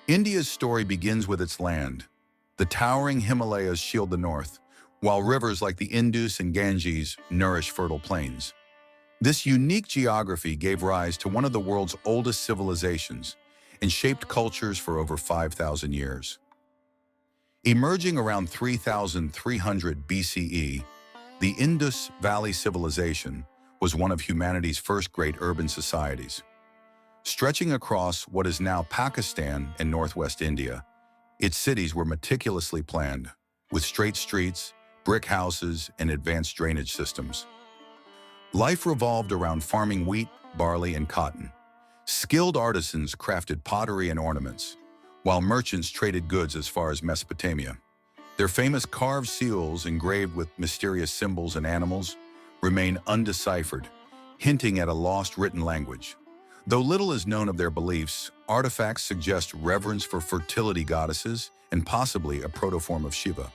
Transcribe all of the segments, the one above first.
India's story begins with its land. The towering Himalayas shield the north, while rivers like the Indus and Ganges nourish fertile plains. This unique geography gave rise to one of the world's oldest civilizations and shaped cultures for over 5,000 years. Emerging around 3,300 BCE, the Indus Valley civilization was one of humanity's first great urban societies. Stretching across what is now Pakistan and northwest India, its cities were meticulously planned, with straight streets, brick houses, and advanced drainage systems. Life revolved around farming wheat, barley, and cotton. Skilled artisans crafted pottery and ornaments, while merchants traded goods as far as Mesopotamia. Their famous carved seals engraved with mysterious symbols and animals remain undeciphered, hinting at a lost written language. Though little is known of their beliefs, artifacts suggest reverence for fertility goddesses and possibly a protoform of Shiva.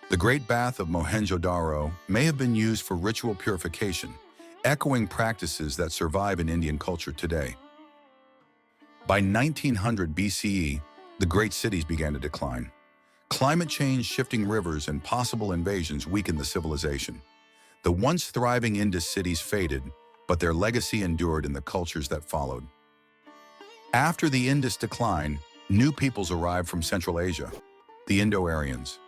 The Great Bath of Mohenjo-daro may have been used for ritual purification, echoing practices that survive in Indian culture today. By 1900 BCE, the great cities began to decline. Climate change, shifting rivers, and possible invasions weakened the civilization. The once thriving Indus cities faded, but their legacy endured in the cultures that followed. After the Indus decline, new peoples arrived from Central Asia, the Indo-Aryans.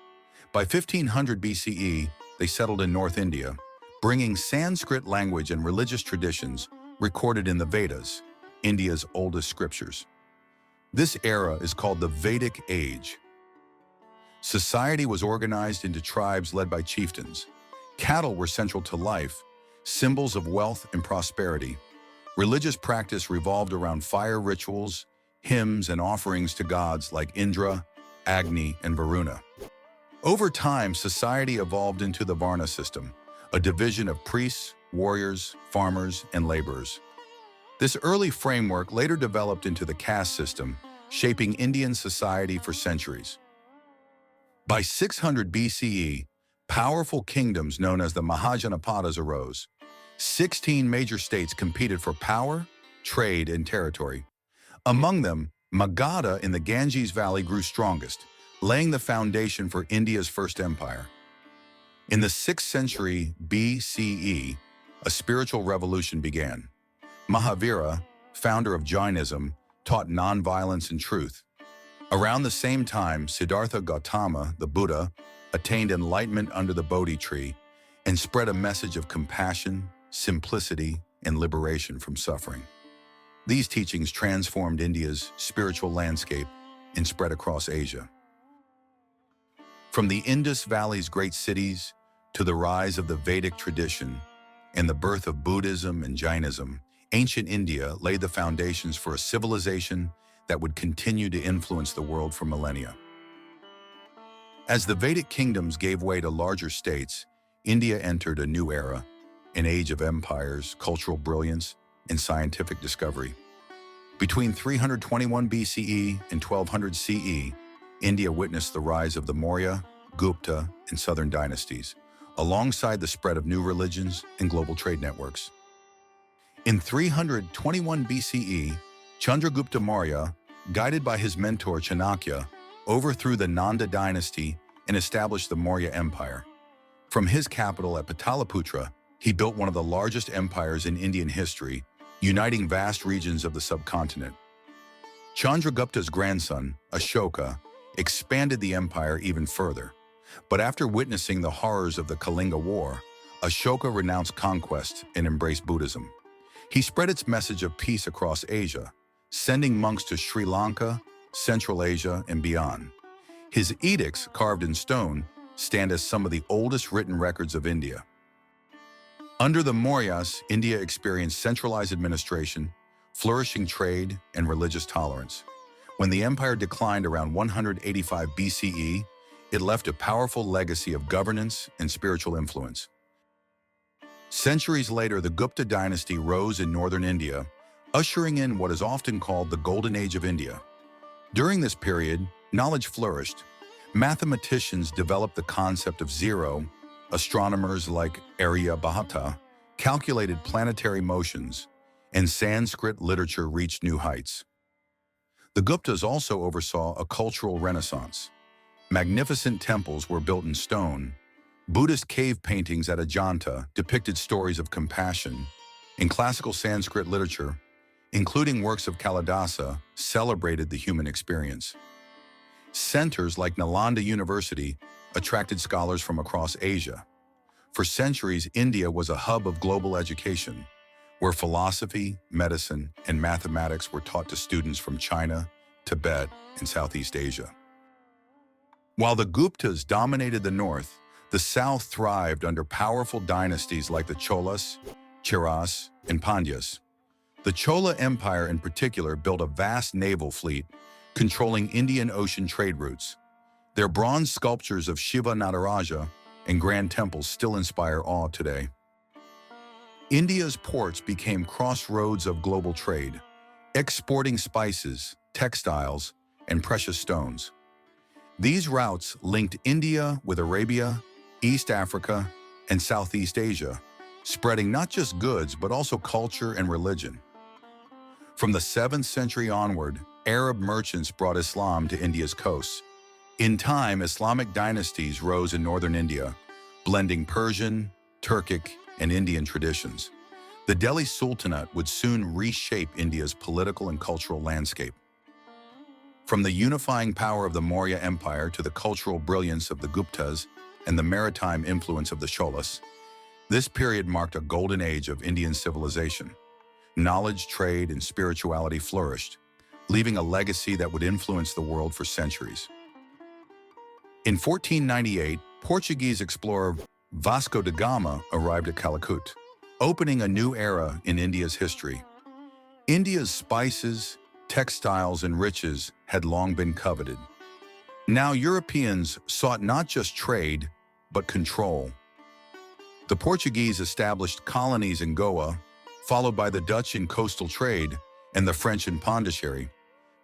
By 1500 BCE, they settled in North India, bringing Sanskrit language and religious traditions recorded in the Vedas, India's oldest scriptures. This era is called the Vedic Age. Society was organized into tribes led by chieftains. Cattle were central to life, symbols of wealth and prosperity. Religious practice revolved around fire rituals, hymns, and offerings to gods like Indra, Agni, and Varuna. Over time, society evolved into the Varna system, a division of priests, warriors, farmers, and laborers. This early framework later developed into the caste system, shaping Indian society for centuries. By 600 BCE, powerful kingdoms known as the Mahajanapadas arose. 16 major states competed for power, trade, and territory. Among them, Magadha in the Ganges Valley grew strongest, laying the foundation for India's first empire. In the 6th century BCE, a spiritual revolution began. Mahavira, founder of Jainism, taught nonviolence and truth. Around the same time, Siddhartha Gautama, the Buddha, attained enlightenment under the Bodhi tree and spread a message of compassion, simplicity, and liberation from suffering. These teachings transformed India's spiritual landscape and spread across Asia. From the Indus Valley's great cities to the rise of the Vedic tradition and the birth of Buddhism and Jainism, ancient India laid the foundations for a civilization that would continue to influence the world for millennia. As the Vedic kingdoms gave way to larger states, India entered a new era, an age of empires, cultural brilliance, and scientific discovery. Between 321 BCE and 1200 CE, India witnessed the rise of the Maurya, Gupta, and Southern dynasties, alongside the spread of new religions and global trade networks. In 321 BCE, Chandragupta Maurya, guided by his mentor Chanakya, overthrew the Nanda dynasty and established the Maurya Empire. From his capital at Pataliputra, he built one of the largest empires in Indian history, uniting vast regions of the subcontinent. Chandragupta's grandson, Ashoka, expanded the empire even further. But after witnessing the horrors of the Kalinga War, Ashoka renounced conquest and embraced Buddhism. He spread its message of peace across Asia, sending monks to Sri Lanka, Central Asia, and beyond. His edicts, carved in stone, stand as some of the oldest written records of India. Under the Mauryas, India experienced centralized administration, flourishing trade, and religious tolerance. When the empire declined around 185 BCE, it left a powerful legacy of governance and spiritual influence. Centuries later, the Gupta dynasty rose in northern India, ushering in what is often called the Golden Age of India. During this period, knowledge flourished. Mathematicians developed the concept of zero. Astronomers like Aryabhata calculated planetary motions, and Sanskrit literature reached new heights. The Guptas also oversaw a cultural renaissance. Magnificent temples were built in stone. Buddhist cave paintings at Ajanta depicted stories of compassion. In classical Sanskrit literature, including works of Kalidasa, celebrated the human experience. Centers like Nalanda University attracted scholars from across Asia. For centuries, India was a hub of global education, where philosophy, medicine, and mathematics were taught to students from China, Tibet, and Southeast Asia. While the Guptas dominated the north, the south thrived under powerful dynasties like the Cholas, Cheras, and Pandyas. The Chola Empire in particular built a vast naval fleet, controlling Indian Ocean trade routes. Their bronze sculptures of Shiva Nataraja and grand temples still inspire awe today. India's ports became crossroads of global trade, exporting spices, textiles, and precious stones. These routes linked India with Arabia, East Africa, and Southeast Asia, spreading not just goods but also culture and religion. From the 7th century onward, Arab merchants brought Islam to India's coasts. In time, Islamic dynasties rose in northern India, blending Persian, Turkic, and Indian traditions. The Delhi Sultanate would soon reshape India's political and cultural landscape. From the unifying power of the Maurya Empire to the cultural brilliance of the Guptas and the maritime influence of the Cholas, this period marked a golden age of Indian civilization. Knowledge, trade, and spirituality flourished, leaving a legacy that would influence the world for centuries. In 1498, Portuguese explorer Vasco da Gama arrived at Calicut, opening a new era in India's history. India's spices, textiles, and riches had long been coveted. Now Europeans sought not just trade, but control. The Portuguese established colonies in Goa, followed by the Dutch in coastal trade and the French in Pondicherry.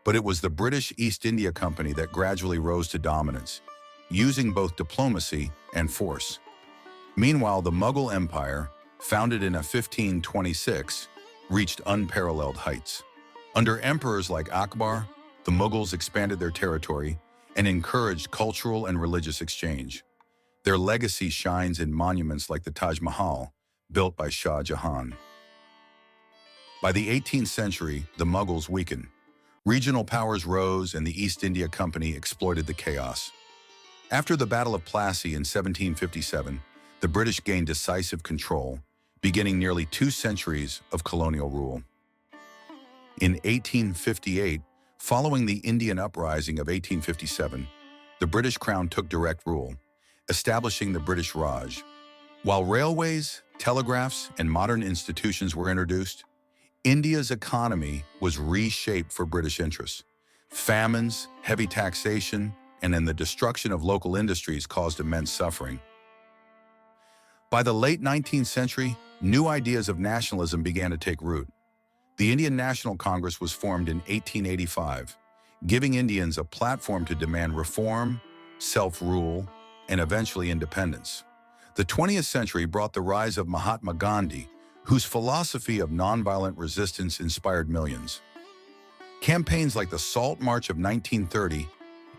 But it was the British East India Company that gradually rose to dominance, using both diplomacy and force. Meanwhile, the Mughal Empire, founded in 1526, reached unparalleled heights. Under emperors like Akbar, the Mughals expanded their territory and encouraged cultural and religious exchange. Their legacy shines in monuments like the Taj Mahal, built by Shah Jahan. By the 18th century, the Mughals weakened. Regional powers rose and the East India Company exploited the chaos. After the Battle of Plassey in 1757, the British gained decisive control, beginning nearly 2 centuries of colonial rule. In 1858, following the Indian Uprising of 1857, the British Crown took direct rule, establishing the British Raj. While railways, telegraphs, and modern institutions were introduced, India's economy was reshaped for British interests. Famines, heavy taxation, and the destruction of local industries caused immense suffering. By the late 19th century, new ideas of nationalism began to take root. The Indian National Congress was formed in 1885, giving Indians a platform to demand reform, self-rule, and eventually independence. The 20th century brought the rise of Mahatma Gandhi, whose philosophy of nonviolent resistance inspired millions. Campaigns like the Salt March of 1930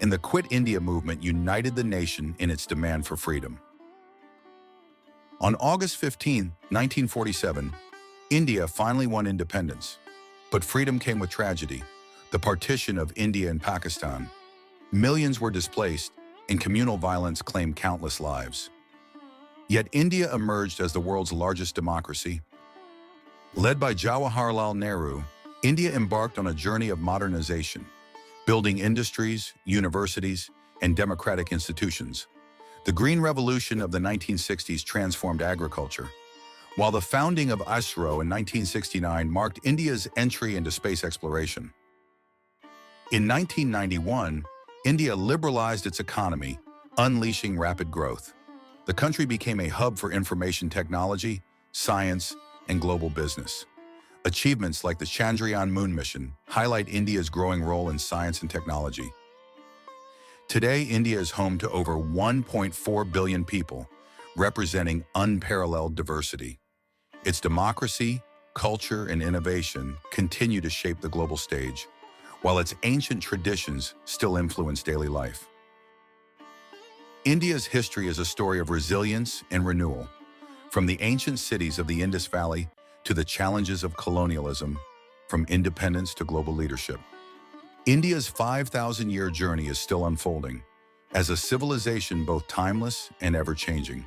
and the Quit India movement united the nation in its demand for freedom. On August 15, 1947, India finally won independence. But freedom came with tragedy, the partition of India and Pakistan. Millions were displaced, and communal violence claimed countless lives. Yet India emerged as the world's largest democracy. Led by Jawaharlal Nehru, India embarked on a journey of modernization, building industries, universities, and democratic institutions. The Green Revolution of the 1960s transformed agriculture, while the founding of ISRO in 1969 marked India's entry into space exploration. In 1991, India liberalized its economy, unleashing rapid growth. The country became a hub for information technology, science, and global business. Achievements like the Chandrayaan moon mission highlight India's growing role in science and technology. Today, India is home to over 1.4 billion people, representing unparalleled diversity. Its democracy, culture, and innovation continue to shape the global stage. while its ancient traditions still influence daily life. India's history is a story of resilience and renewal, from the ancient cities of the Indus Valley to the challenges of colonialism, from independence to global leadership. India's 5,000-year journey is still unfolding, as a civilization both timeless and ever-changing.